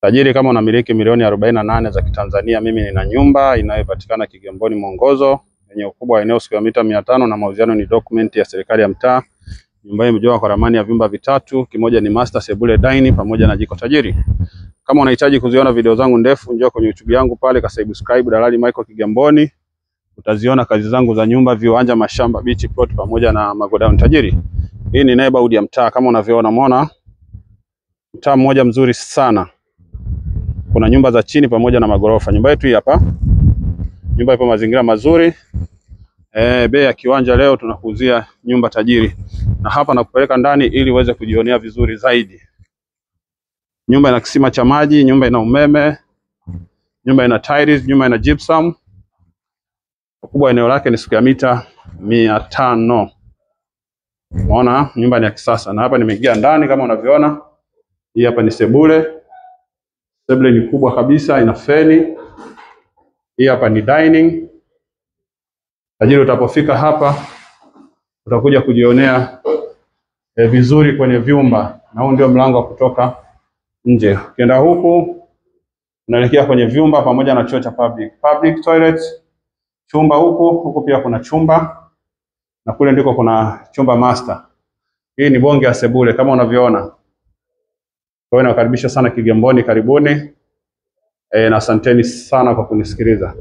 Tajiri, kama unamiliki milioni 48 za Kitanzania, mimi nina nyumba inayopatikana Kigamboni Mwongozo yenye ukubwa wa eneo square mita 500 na mauziano ni document ya serikali ya mtaa. Nyumba hii imejengwa kwa ramani ya vyumba vitatu, kimoja ni master, sebule, dining pamoja na jiko. Tajiri, kama unahitaji kuziona video zangu ndefu, njoo kwenye YouTube yangu pale, subscribe Dalali Michael Kigamboni. Utaziona kazi zangu za nyumba, viwanja, mashamba, beach plot pamoja na magodown. Tajiri, hii ni neighborhood ya mtaa kama unavyoona, umeona mtaa mmoja mzuri sana. Kuna nyumba za chini pamoja na magorofa. Nyumba yetu hii hapa. Nyumba ipo mazingira mazuri. Bei ya kiwanja leo tunakuuzia nyumba tajiri. Na hapa nakupeleka ndani ili uweze kujionea vizuri zaidi. Nyumba ina kisima cha maji, nyumba ina umeme, nyumba ina tiles, nyumba ina gypsum. Ukubwa eneo lake ni square mita 500. Unaona nyumba ni ya kisasa. Na hapa nimeingia ndani kama unavyoona. Hii hapa ni sebule. Sebule ni kubwa kabisa, ina feni. Hii hapa ni dining. Tajiri, utapofika hapa utakuja kujionea vizuri kwenye vyumba, na huu ndio mlango wa kutoka nje. Ukienda huku unaelekea kwenye vyumba pamoja na choo cha public toilet. Chumba huku pia kuna chumba, na kule ndiko kuna chumba master. Hii ni bonge ya sebule kama unavyoona. Kwa hiyo nakaribisha sana Kigamboni, karibuni. Na asanteni sana kwa kunisikiliza.